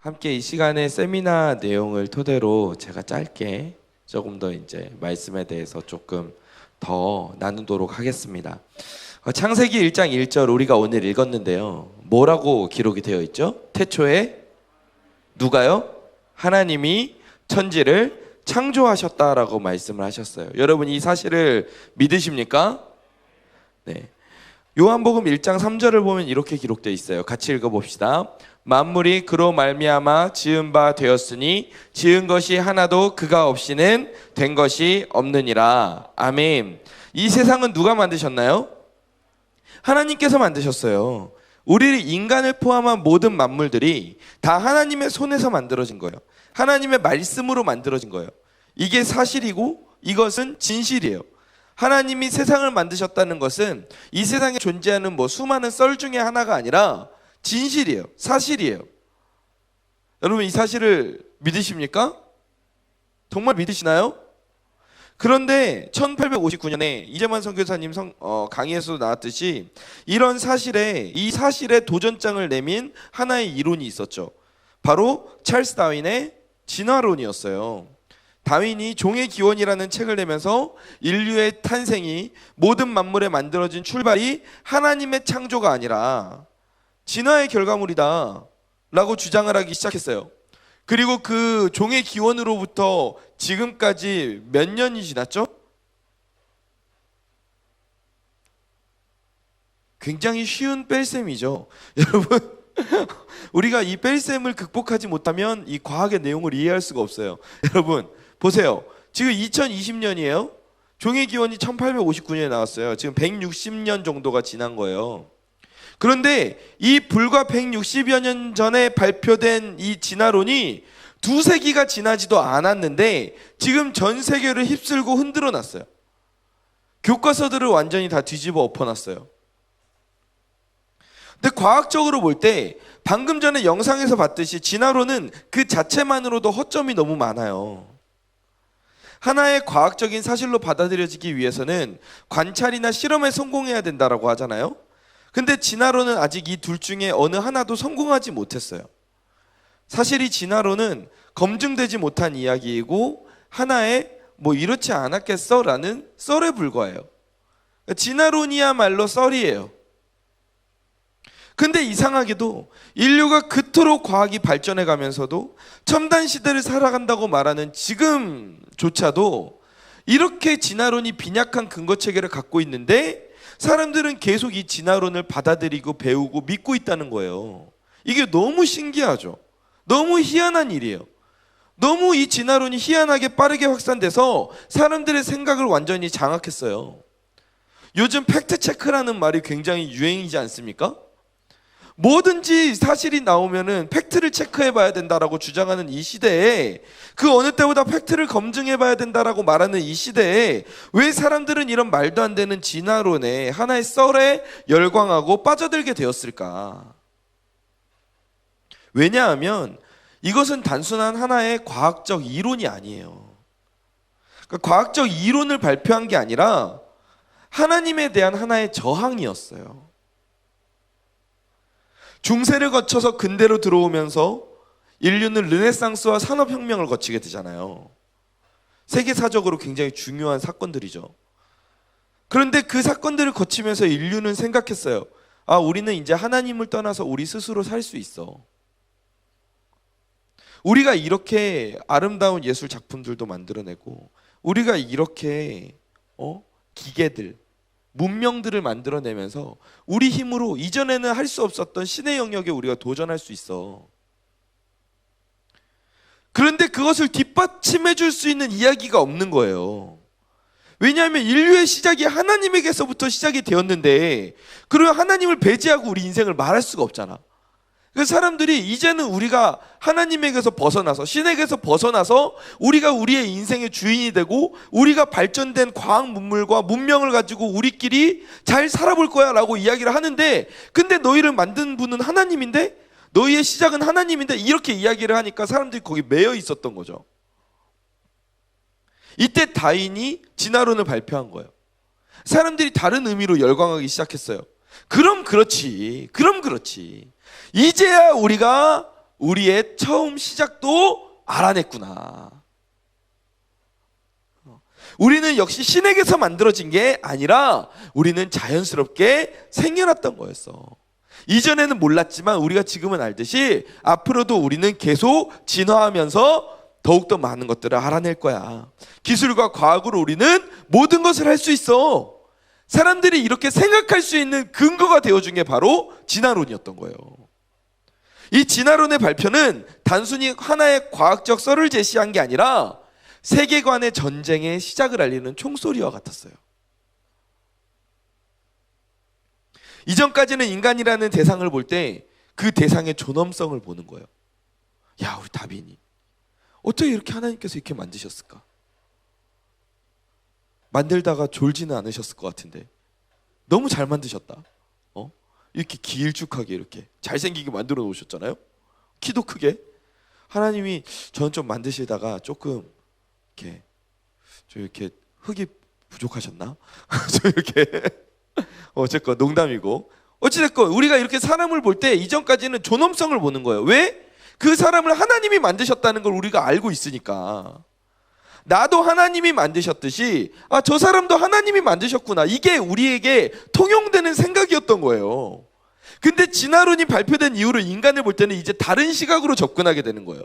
함께 이 시간의 세미나 내용을 토대로 제가 짧게 조금 더 이제 말씀에 대해서 조금 더 나누도록 하겠습니다. 창세기 1장 1절 우리가 오늘 읽었는데요. 뭐라고 기록이 되어 있죠? 태초에 누가요? 하나님이 천지를 창조하셨다라고 말씀을 하셨어요. 여러분 이 사실을 믿으십니까? 네. 요한복음 1장 3절을 보면 이렇게 기록되어 있어요. 같이 읽어봅시다. 만물이 그로 말미암아 지은 바 되었으니 지은 것이 하나도 그가 없이는 된 것이 없느니라. 아멘. 이 세상은 누가 만드셨나요? 하나님께서 만드셨어요. 우리 인간을 포함한 모든 만물들이 다 하나님의 손에서 만들어진 거예요. 하나님의 말씀으로 만들어진 거예요. 이게 사실이고 이것은 진실이에요. 하나님이 세상을 만드셨다는 것은 이 세상에 존재하는 수많은 썰 중에 하나가 아니라 진실이에요. 사실이에요. 여러분 이 사실을 믿으십니까? 정말 믿으시나요? 그런데 1859년에 이재만 선교사님 강의에서 나왔듯이 이런 이 사실에 도전장을 내민 하나의 이론이 있었죠. 바로 찰스 다윈의 진화론이었어요. 다윈이 종의 기원이라는 책을 내면서 인류의 탄생이 모든 만물에 만들어진 출발이 하나님의 창조가 아니라 진화의 결과물이다 라고 주장을 하기 시작했어요. 그리고 그 종의 기원으로부터 지금까지 몇 년이 지났죠? 굉장히 쉬운 뺄셈이죠. 여러분 우리가 이 뺄셈을 극복하지 못하면 이 과학의 내용을 이해할 수가 없어요. 여러분 보세요. 지금 2020년이에요. 종의 기원이 1859년에 나왔어요. 지금 160년 정도가 지난 거예요. 그런데 이 불과 160여 년 전에 발표된 이 진화론이 두세 기가 지나지도 않았는데 지금 전 세계를 휩쓸고 흔들어 놨어요. 교과서들을 완전히 다 뒤집어 엎어놨어요. 근데 과학적으로 볼 때 방금 전에 영상에서 봤듯이 진화론은 그 자체만으로도 허점이 너무 많아요. 하나의 과학적인 사실로 받아들여지기 위해서는 관찰이나 실험에 성공해야 된다라고 하잖아요. 근데 진화론은 아직 이 둘 중에 어느 하나도 성공하지 못했어요. 사실 이 진화론은 검증되지 못한 이야기이고 하나의 이렇지 않았겠어? 라는 썰에 불과해요. 진화론이야말로 썰이에요. 근데 이상하게도 인류가 그토록 과학이 발전해 가면서도 첨단 시대를 살아간다고 말하는 지금조차도 이렇게 진화론이 빈약한 근거 체계를 갖고 있는데 사람들은 계속 이 진화론을 받아들이고 배우고 믿고 있다는 거예요. 이게 너무 신기하죠. 너무 희한한 일이에요. 너무 이 진화론이 희한하게 빠르게 확산돼서 사람들의 생각을 완전히 장악했어요. 요즘 팩트체크라는 말이 굉장히 유행이지 않습니까? 뭐든지 사실이 나오면은 팩트를 체크해봐야 된다라고 주장하는 이 시대에 그 어느 때보다 팩트를 검증해봐야 된다라고 말하는 이 시대에 왜 사람들은 이런 말도 안 되는 진화론에 하나의 썰에 열광하고 빠져들게 되었을까? 왜냐하면 이것은 단순한 하나의 과학적 이론이 아니에요. 그러니까 과학적 이론을 발표한 게 아니라 하나님에 대한 하나의 저항이었어요. 중세를 거쳐서 근대로 들어오면서 인류는 르네상스와 산업혁명을 거치게 되잖아요. 세계사적으로 굉장히 중요한 사건들이죠. 그런데 그 사건들을 거치면서 인류는 생각했어요. 우리는 이제 하나님을 떠나서 우리 스스로 살 수 있어. 우리가 이렇게 아름다운 예술 작품들도 만들어내고 우리가 이렇게 기계들 문명들을 만들어내면서 우리 힘으로 이전에는 할 수 없었던 신의 영역에 우리가 도전할 수 있어. 그런데 그것을 뒷받침해 줄 수 있는 이야기가 없는 거예요. 왜냐하면 인류의 시작이 하나님에게서부터 시작이 되었는데 그러면 하나님을 배제하고 우리 인생을 말할 수가 없잖아. 그래서 사람들이 이제는 우리가 하나님에게서 벗어나서 신에게서 벗어나서 우리가 우리의 인생의 주인이 되고 우리가 발전된 과학 문물과 문명을 가지고 우리끼리 잘 살아볼 거야 라고 이야기를 하는데 근데 너희를 만든 분은 하나님인데 너희의 시작은 하나님인데 이렇게 이야기를 하니까 사람들이 거기 매여 있었던 거죠. 이때 다윈이 진화론을 발표한 거예요. 사람들이 다른 의미로 열광하기 시작했어요. 그럼 그렇지. 이제야 우리가 우리의 처음 시작도 알아냈구나. 우리는 역시 신에게서 만들어진 게 아니라 우리는 자연스럽게 생겨났던 거였어. 이전에는 몰랐지만 우리가 지금은 알듯이 앞으로도 우리는 계속 진화하면서 더욱더 많은 것들을 알아낼 거야. 기술과 과학으로 우리는 모든 것을 할 수 있어. 사람들이 이렇게 생각할 수 있는 근거가 되어준 게 바로 진화론이었던 거예요. 이 진화론의 발표는 단순히 하나의 과학적 썰을 제시한 게 아니라 세계관의 전쟁의 시작을 알리는 총소리와 같았어요. 이전까지는 인간이라는 대상을 볼 때 그 대상의 존엄성을 보는 거예요. 야, 우리 다빈이 어떻게 이렇게 하나님께서 이렇게 만드셨을까? 만들다가 졸지는 않으셨을 것 같은데 너무 잘 만드셨다. 이렇게 길쭉하게 이렇게 잘생기게 만들어 놓으셨잖아요. 키도 크게. 하나님이 저는 좀 만드시다가 조금 이렇게 흙이 부족하셨나? 좀 이렇게 어쨌건 농담이고, 어찌됐건 우리가 이렇게 사람을 볼 때 이전까지는 존엄성을 보는 거예요. 왜? 그 사람을 하나님이 만드셨다는 걸 우리가 알고 있으니까. 나도 하나님이 만드셨듯이 저 사람도 하나님이 만드셨구나, 이게 우리에게 통용되는 생각이었던 거예요. 근데 진화론이 발표된 이후로 인간을 볼 때는 이제 다른 시각으로 접근하게 되는 거예요.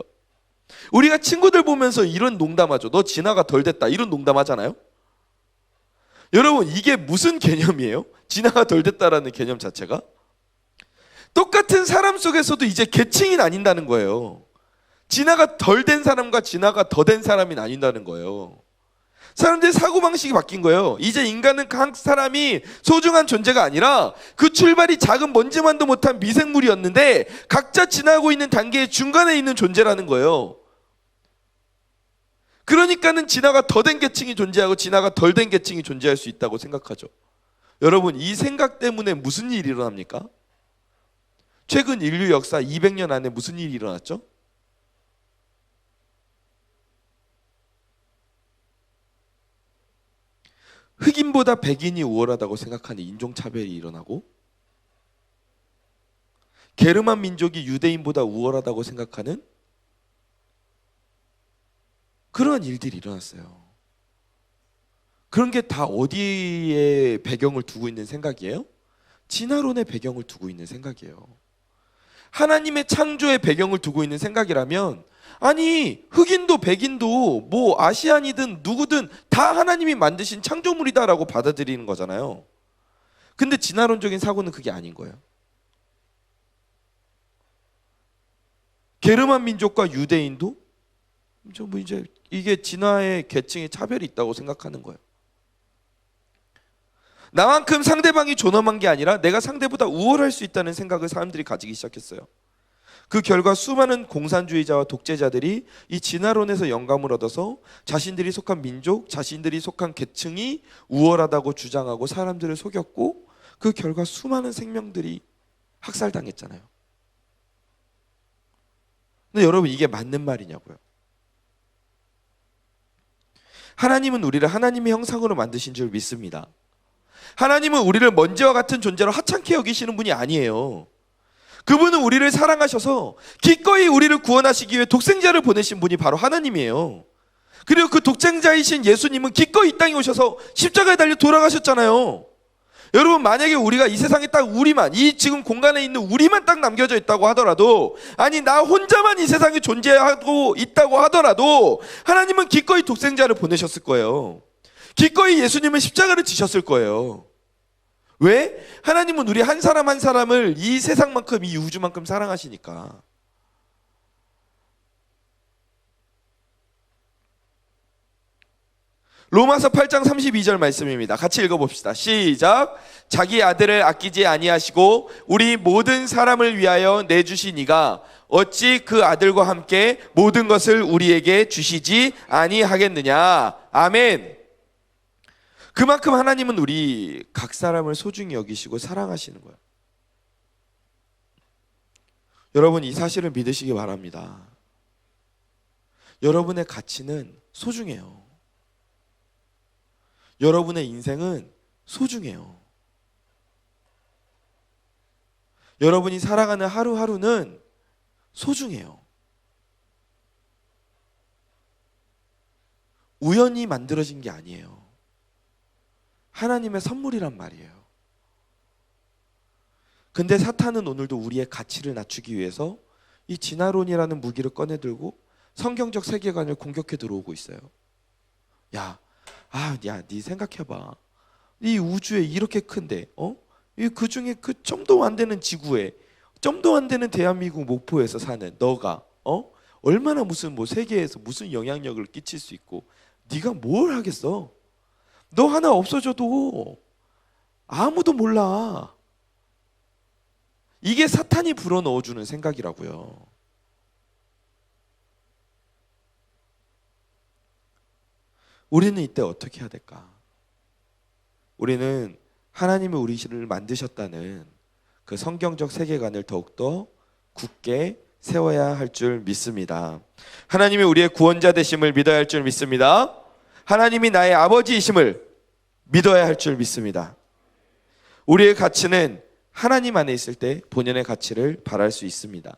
우리가 친구들 보면서 이런 농담하죠. 너 진화가 덜 됐다, 이런 농담하잖아요. 여러분, 이게 무슨 개념이에요? 진화가 덜 됐다라는 개념 자체가 똑같은 사람 속에서도 이제 계층이 나뉜다는 거예요. 진화가 덜 된 사람과 진화가 더 된 사람이 나뉜다는 거예요. 사람들의 사고방식이 바뀐 거예요. 이제 인간은 각 사람이 소중한 존재가 아니라 그 출발이 작은 먼지만도 못한 미생물이었는데 각자 지나고 있는 단계의 중간에 있는 존재라는 거예요. 그러니까는 진화가 더 된 계층이 존재하고 진화가 덜 된 계층이 존재할 수 있다고 생각하죠. 여러분, 이 생각 때문에 무슨 일이 일어납니까? 최근 인류 역사 200년 안에 무슨 일이 일어났죠? 흑인보다 백인이 우월하다고 생각하는 인종차별이 일어나고, 게르만 민족이 유대인보다 우월하다고 생각하는 그러한 일들이 일어났어요. 그런 게 다 어디에 배경을 두고 있는 생각이에요? 진화론의 배경을 두고 있는 생각이에요. 하나님의 창조의 배경을 두고 있는 생각이라면, 아니 흑인도 백인도 뭐 아시안이든 누구든 다 하나님이 만드신 창조물이다라고 받아들이는 거잖아요. 근데 진화론적인 사고는 그게 아닌 거예요. 게르만 민족과 유대인도 이제 이게 진화의 계층의 차별이 있다고 생각하는 거예요. 나만큼 상대방이 존엄한 게 아니라 내가 상대보다 우월할 수 있다는 생각을 사람들이 가지기 시작했어요. 그 결과 수많은 공산주의자와 독재자들이 이 진화론에서 영감을 얻어서 자신들이 속한 민족, 자신들이 속한 계층이 우월하다고 주장하고 사람들을 속였고, 그 결과 수많은 생명들이 학살당했잖아요. 근데 여러분, 이게 맞는 말이냐고요. 하나님은 우리를 하나님의 형상으로 만드신 줄 믿습니다. 하나님은 우리를 먼지와 같은 존재로 하찮게 여기시는 분이 아니에요. 그분은 우리를 사랑하셔서 기꺼이 우리를 구원하시기 위해 독생자를 보내신 분이 바로 하나님이에요. 그리고 그 독생자이신 예수님은 기꺼이 이 땅에 오셔서 십자가에 달려 돌아가셨잖아요. 여러분, 만약에 우리가 이 세상에 딱 우리만, 이 지금 공간에 있는 우리만 딱 남겨져 있다고 하더라도, 아니 나 혼자만 이 세상에 존재하고 있다고 하더라도 하나님은 기꺼이 독생자를 보내셨을 거예요. 기꺼이 예수님은 십자가를 지셨을 거예요. 왜? 하나님은 우리 한 사람 한 사람을 이 세상만큼, 이 우주만큼 사랑하시니까. 로마서 8장 32절 말씀입니다. 같이 읽어봅시다. 시작. 자기 아들을 아끼지 아니하시고 우리 모든 사람을 위하여 내주신 이가 어찌 그 아들과 함께 모든 것을 우리에게 주시지 아니하겠느냐. 아멘. 그만큼 하나님은 우리 각 사람을 소중히 여기시고 사랑하시는 거예요. 여러분, 이 사실을 믿으시기 바랍니다. 여러분의 가치는 소중해요. 여러분의 인생은 소중해요. 여러분이 살아가는 하루하루는 소중해요. 우연히 만들어진 게 아니에요. 하나님의 선물이란 말이에요. 근데 사탄은 오늘도 우리의 가치를 낮추기 위해서 이 진화론이라는 무기를 꺼내들고 성경적 세계관을 공격해 들어오고 있어요. 야, 네 생각해봐. 이 우주에 이렇게 큰데, 그 중에 그 점도 안 되는 지구에, 점도 안 되는 대한민국 목포에서 사는 너가, 얼마나 무슨 뭐 세계에서 무슨 영향력을 끼칠 수 있고, 네가 뭘 하겠어? 너 하나 없어져도 아무도 몰라. 이게 사탄이 불어넣어주는 생각이라고요. 우리는 이때 어떻게 해야 될까? 우리는 하나님이 우리를 만드셨다는 그 성경적 세계관을 더욱더 굳게 세워야 할 줄 믿습니다. 하나님이 우리의 구원자 되심을 믿어야 할 줄 믿습니다. 하나님이 나의 아버지이심을 믿어야 할 줄 믿습니다. 우리의 가치는 하나님 안에 있을 때 본연의 가치를 발할 수 있습니다.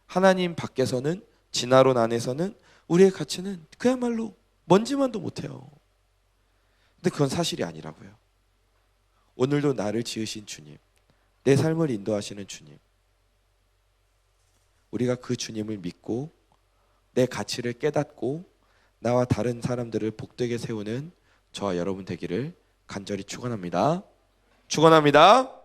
하나님 밖에서는, 진화론 안에서는 우리의 가치는 그야말로 먼지만도 못해요. 근데 그건 사실이 아니라고요. 오늘도 나를 지으신 주님, 내 삶을 인도하시는 주님, 우리가 그 주님을 믿고 내 가치를 깨닫고 나와 다른 사람들을 복되게 세우는 저와 여러분 되기를 간절히 축원합니다. 축원합니다.